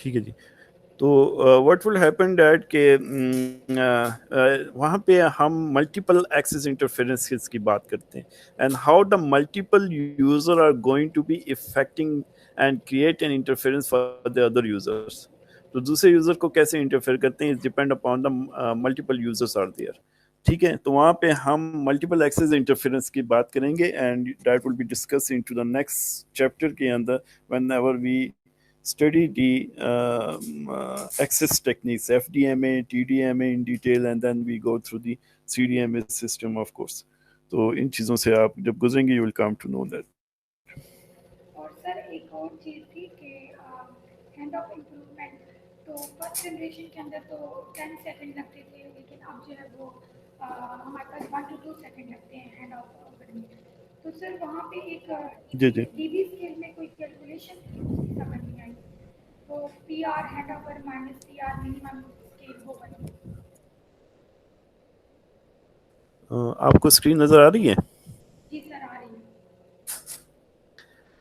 ठीक है जी। तो व्हाट विल हैपन डैट के वहाँ पे हम मल्टीपल एक्सेस इंटरफेरेंसेस की बात करते हैं and how the multiple user are going to be affecting and create an interference for the other users. तो दूसरे यूजर को कैसे इंटरफेयर करते हैं, is depend upon the multiple users are there. ठीक है, तो वहाँ पे हम मल्टीपल एक्सेस इंटरफेरेंस की बात करेंगे and that will be discuss into the next chapter के अंदर whenever we study the access techniques, FDMA, TDMA in detail, and then we go through the CDMA system, of course. तो इन चीज़ों से आप जब गुजरेंगे you will come to know that. और sir एक और चीज़ थी कि हैंड ऑफ इम्प्रूवमेंट, तो फर्स्ट जनरेशन के अंदर तो 10 सेकंड लगते थे, लेकिन अब जो है वो हमारे पास 1 to 2 सेकंड लगते हैं हैंड ऑफ करने। तो सर वहाँ पे एक जी जी। डीबी स्केल में कोई कैलकुलेशन थी, उसकी समझ नहीं आई। तो P R hand hour minus P R minimum scale वो बनी। आपको स्क्रीन नज़र आ रही है? जी सर आ रही है।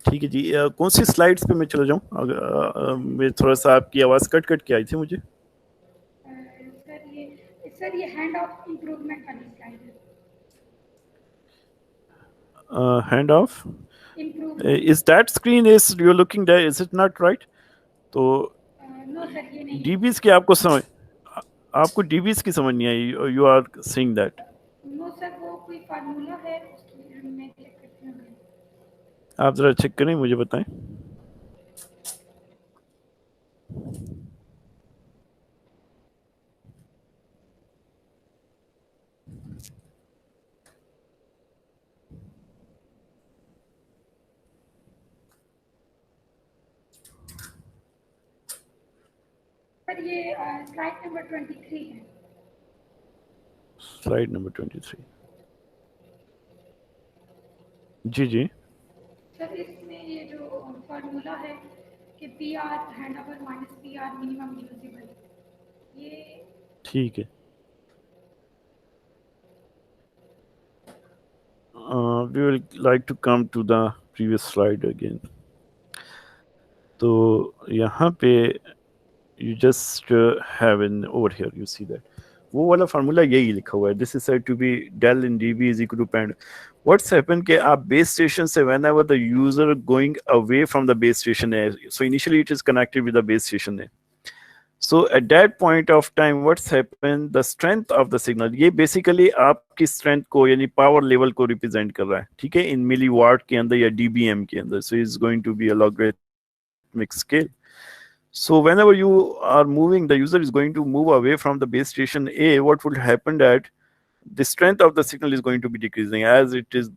ठीक है जी। कौन सी स्लाइड्स पे मैं चला जाऊँ? मैं थोड़ा सा आपकी आवाज़ कट कट के आई थी मुझे। सर ये हैंड ऑफ इम्प्रूवमेंट वाली स्लाइड है। Hand of improvement. Is that screen is you looking that, is it not right? तो नो सर ये नहीं है। डीबीज की आपको समझ, आपको डीबीज की समझ नहीं आई, you are seeing that? No sir वो कोई फार्मूला है उसकी मैं चेक करती हूँ। आप जरा चेक करें, मुझे बताएं। सर ये स्लाइड नंबर 23 है। Slide number 23। जी जी। सर इसमें ये जो फार्मूला है कि P R hand over minus P R minimum usable, ये ठीक है। We will like to come to the previous slide again. तो यहाँ पे you just have in over here you see that वो वाला फार्मूला यही लिखा हुआ है, this is said to be del in dB is equal to pend what's happen कि आप बेस स्टेशन से whenever the user going away from the base station है, so initially it is connected with the base station है। So at that point of time, what's happened? The strength of the signal, ये basically आपकी strength को यानी power level को represent कर रहा है, ठीक है, in milliwatt के अंदर या dBm के अंदर. So it's going to be a logarithmic scale. So whenever you are moving, the user is going to move away from the base station A. What will happen that the strength of the signal is going to be decreasing as it is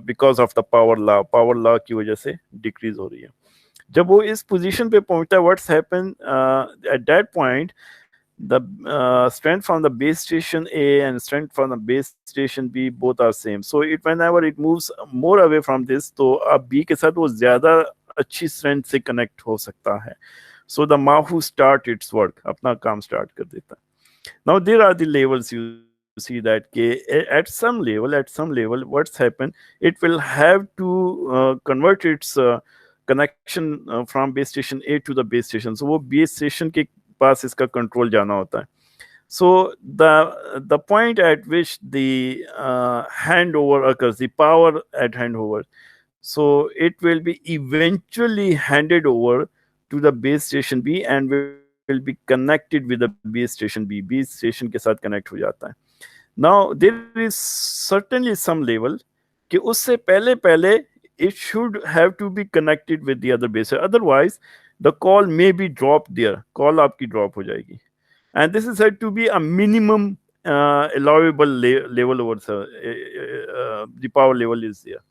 because of the power law. Power law की वजह से decrease हो रही है. जब वो इस position पे पहुंचता है, what's happen at that point, the strength from the base station A and strength from the base station B both are same. So it whenever it moves more away from this, तो अब B के साथ वो ज्यादा अच्छी strength से connect हो सकता है. So the Mahu start its work, अपना काम start कर देता है. Now there are the levels you see that at some level what's happened, it will have to convert its connection from base station A to the base station. So वो base station के पास इसका control जाना होता है. So the point at which the handover occurs, the power at handover, so it will be eventually handed over to the base station B and will be connected with the base station B. Base station के साथ connect हो जाता है. Now there is certainly some level कि उससे पहले पहले it should have to be connected with the other base. Otherwise the call may be dropped there. Call आपकी drop हो जाएगी. And this is said to be a minimum allowable level over the power level is there.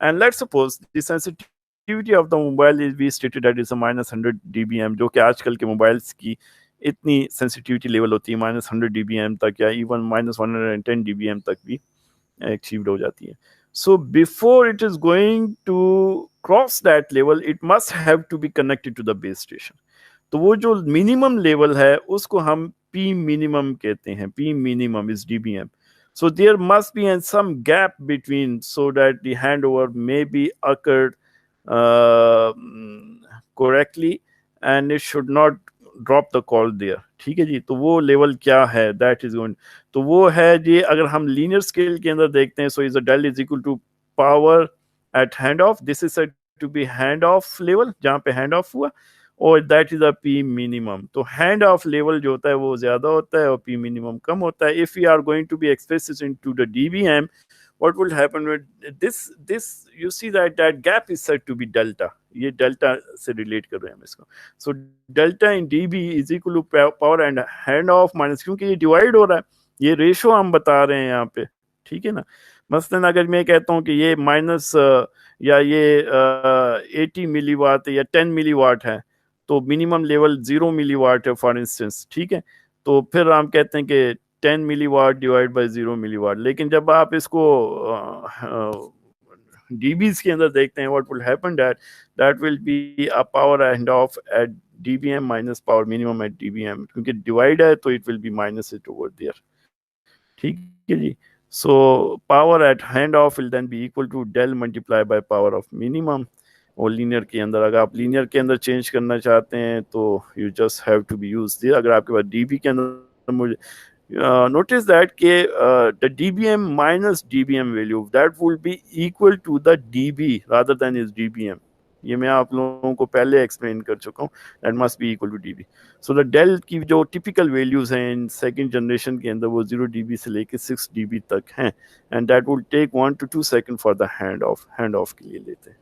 And let's suppose the sensitivity of the mobile is we stated that is a -100 dBm, जो कि आजकल के mobiles की इतनी sensitivity level होती है -100 dBm तक या इवन -110 dBm तक भी अचीव्ड हो जाती है. So before it is going to cross that level, it must have to be connected to the base station. तो वो जो मिनिमम लेवल है उसको हम P minimum कहते हैं. P minimum is dBm. So there must be some gap between so that the handover may be occurred correctly and it should not drop the call there, ठीक है जी। तो वो level क्या है, दैट इज गोइंग, तो वो है जी, अगर हम लीनियर स्केल के अंदर देखते हैं, so is a del is equal to power at hand of, this is said to be handoff level, जहां पे हैंड ऑफ हुआ, और that is a P minimum. तो हैंड ऑफ लेवल जो होता है वो ज्यादा होता है और पी मिनिमम कम होता है। If we are going to be express this into the dBm, what will happen with this you see that gap is said to be delta, ये डेल्टा से रिलेट कर रहे हैं हम इसको। So delta in dB is equal to power and handoff minus, क्योंकि ये divide हो रहा है, ये रेशो हम बता रहे हैं यहाँ पे, ठीक है ना। मसलन अगर मैं कहता हूँ कि ये माइनस या ये 80 मिली वाट या 10 मिली वाट है, तो मिनिमम लेवल 0 मिली वाट है फॉर इंस्टेंस, ठीक है। तो फिर हम कहते हैं कि 10 मिली वाट डिवाइड बाई 0 मिली वाट। लेकिन जब आप इसको डीबीज के अंदर देखते हैं, what will happen that will be a power end of at dBm minus power minimum at dBm, क्योंकि डिवाइड है तो it will be minus it over there, ठीक है जी। So power at hand off will then be equal to del multiply by power of minimum. और linear के अंदर, अगर आप लीनियर के अंदर चेंज करना चाहते हैं तो you just have to be use this. अगर आपके पास डीबी के अंदर, मुझे notice that the dBm minus dBm value that will be equal to the dB rather than is dBm। ये मैं आप लोगों को पहले एक्सप्लेन कर चुका हूँ, that must be equal to dB. So the del की जो टिपिकल वैल्यूज हैं इन सेकंड जनरेशन के अंदर वो 0 dB से लेके 6 dB तक हैं, and that will take 1 to 2 second for the handoff के लिए लेते हैं।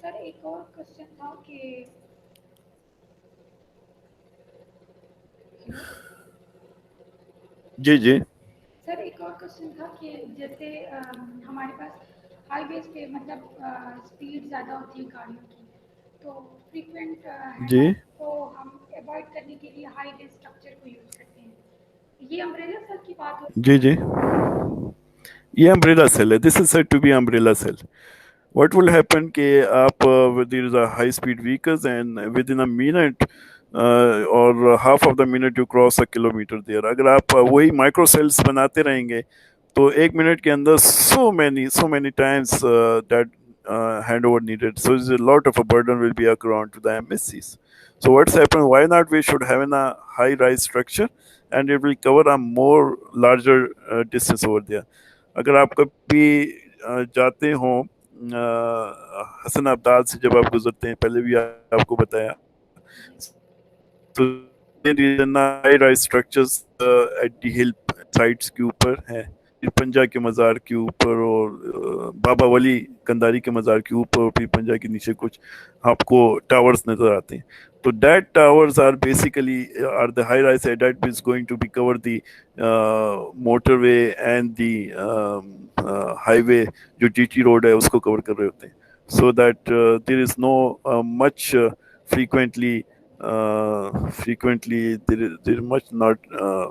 सर एक और क्वेश्चन था कि हेलो जी जी सर एक और क्वेश्चन था कि जैसे हमारे पास हाईवेज पे मतलब स्पीड ज़्यादा होती है गाड़ियों की, तो फ्रीक्वेंट हैंड जी ऑफ को हम अवॉइड करने के लिए हाईवेज स्ट्रक्चर को यूज़ करते हैं। ये अम्ब्रेला सर की बात हो रही जी जी, ये अम्ब्रेला सेल है, this is said to be umbrella cell. what will happen कि आप there is a high speed vehicles and within a minute or half of the minute you cross a kilometer there, अगर आप वही micro sales बनाते रहेंगे तो 1 minute के अंदर so many times that handover needed, so there's a lot of a burden will be accrued to the MSCs. So what's happened, why not we should have a high rise structure and it will cover a more larger distance over there। अगर आप कभी जाते हो हसन अब्दाल से, जब आप गुजरते हैं, पहले भी आपको बताया, तो high rise structures at the hill sides के ऊपर है, पंजा के मज़ार के ऊपर और बाबा वली कंदारी के मज़ार के ऊपर और फिर पंजा के नीचे कुछ आपको टावर्स नजर आते हैं। तो that towers are basically are the high rise that is going to be cover the motorway and the highway, जो जीटी रोड है उसको कवर कर रहे होते हैं। So that there is no much frequently there is much not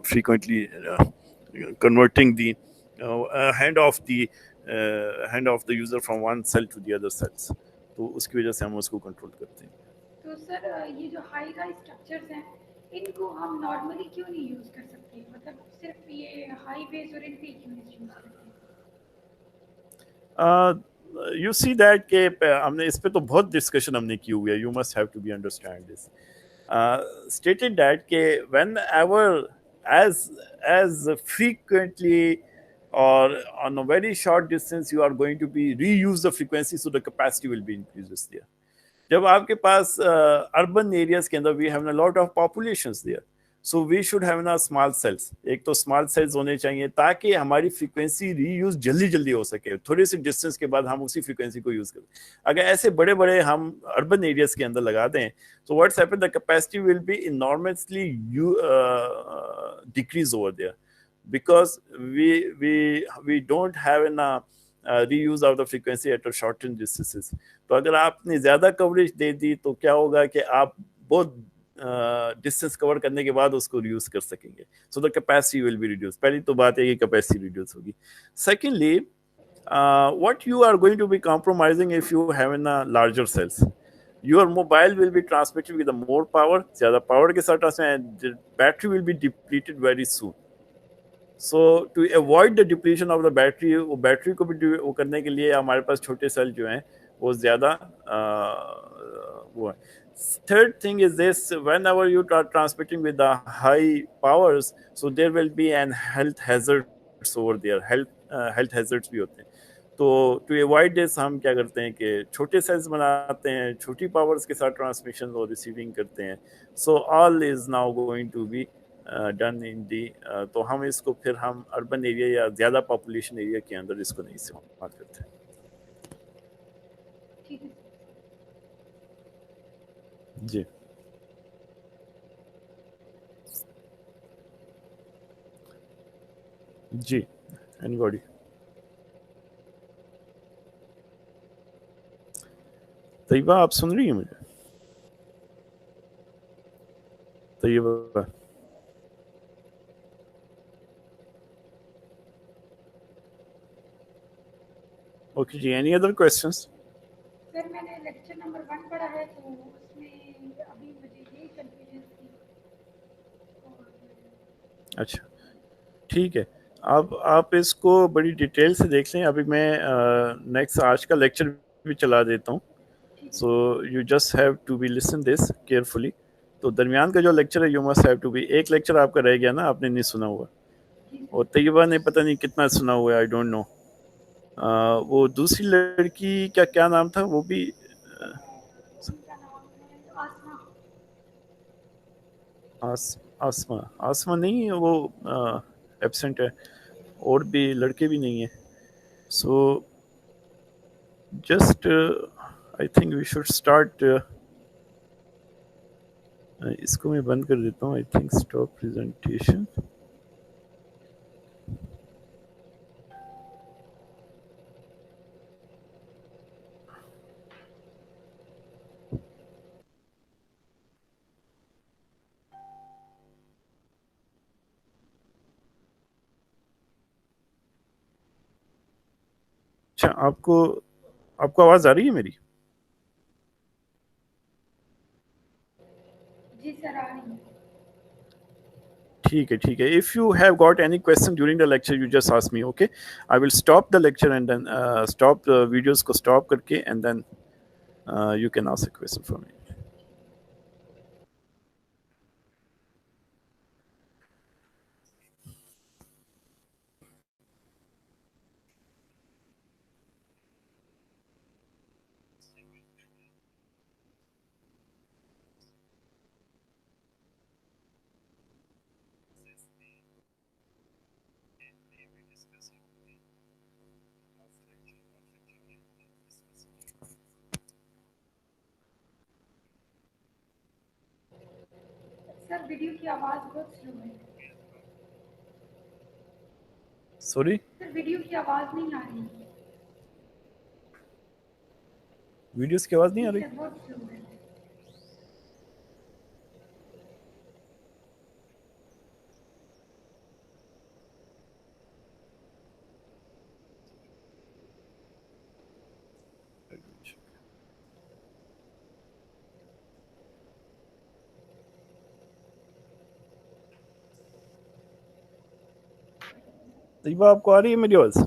frequently converting the hand off the user from one cell to the other cells, तो उसकी वजह से हम उसको कंट्रोल करते हैं। तो सर ये जो हाई राइज स्ट्रक्चर्स हैं इनको हम नॉर्मली क्यों नहीं यूज़ कर सकते, मतलब सिर्फ ये हाईवेज और इन पे क्यों नहीं यूज़ करते? यू सी दैट के हमने इस पे तो बहुत डिस्कशन हमने की हुई है, you must have to be understand this, stated that के whenever as as frequently or on a very short distance you are going to be reuse the frequency, so the capacity will be increases there। जब आपके पास urban areas के अंदर we have a lot of populations there, so we should have ना small cells, एक तो small cells होने चाहिए ताकि हमारी फ्रीक्वेंसी रीयूज जल्दी जल्दी हो सके, थोड़े से डिस्टेंस के बाद हम उसी फ्रीक्वेंसी को यूज करें। अगर ऐसे बड़े बड़े हम अर्बन एरियाज के अंदर लगा दें तो what's happen, the capacity will be enormously decrease over there, because we don't have an reuse of the frequency at a shortened distances। तो अगर आपने ज्यादा कवरेज दे दी तो क्या होगा कि आप बहुत डिस्टेंस कवर करने के बाद उसको रियूज कर सकेंगे, so the capacity will be reduce. पहली तो बात है कि कैपेसिटी रिड्यूस होगी। Secondly, what you are going to be compromising if you have in a larger cells, your mobile will be transmitted with a more power, ज्यादा power के साथ transmit, battery will be depleted very soon। So to avoid the depletion of the battery, वो battery को भी वो करने के लिए हमारे पास छोटे सेल जो हैं वो ज़्यादा वो है. Third thing is this: whenever you are transmitting with the high powers, so there will be an health hazards over there. Health hazards भी होते हैं. तो टू अवॉइड दिस हम क्या करते हैं कि छोटे सेल्स बनाते हैं, छोटी पावर्स के साथ ट्रांसमिशन और रिसीविंग करते हैं. So all is now going to be done in the. तो हम इसको फिर हम अर्बन एरिया या ज़्यादा पॉपुलेशन एरिया के अंदर इसको नहीं इस्तेमाल करते. ठीक है. जी जी. एनीबॉडी? तैयबा आप सुन रही हैं मुझे? तैयबा ओके जी. Any other questions? सर मैंने लेक्चर नंबर 1 पढ़ा है तो उसमें अभी मुझे यही कंफ्यूजन थी. और अच्छा ठीक है. आप इसको बड़ी डिटेल से देख लें. अभी मैं नेक्स्ट आज का लेक्चर भी चला देता हूँ. ठीक है. So you just have to be listen this carefully. तो दरमियान का जो लेक्चर है, you must have to be. एक लेक्चर आपका रह गया ना, आपने नहीं सुना हुआ. जी और सर. तैयबा ने पता नहीं कितना सुना हुआ है, आई डोंट नो. वो दूसरी लड़की का क्या नाम था, वो भी उनका नाम है आसमा. आसमा. आसमा नहीं, वो एब्सेंट है. और भी लड़के भी नहीं है. So just I think we should start. इसको मैं बंद कर देता हूँ. I think stop presentation. अच्छा, आपको आपको आवाज आ रही है मेरी? जी सर आ रही है. ठीक है ठीक है. If you have got any question during the lecture, you just ask me. Okay, I will stop the lecture and then stop videos को स्टॉप करके and then you can ask a question from me. Sir video की आवाज़ बहुत slow है. Sorry, sir video की आवाज़ नहीं आ रही. वीडियोस की आवाज नहीं जी आ रही? सर बहुत स्लो है. तैयबा आपको आ रही है मेरी आवाज?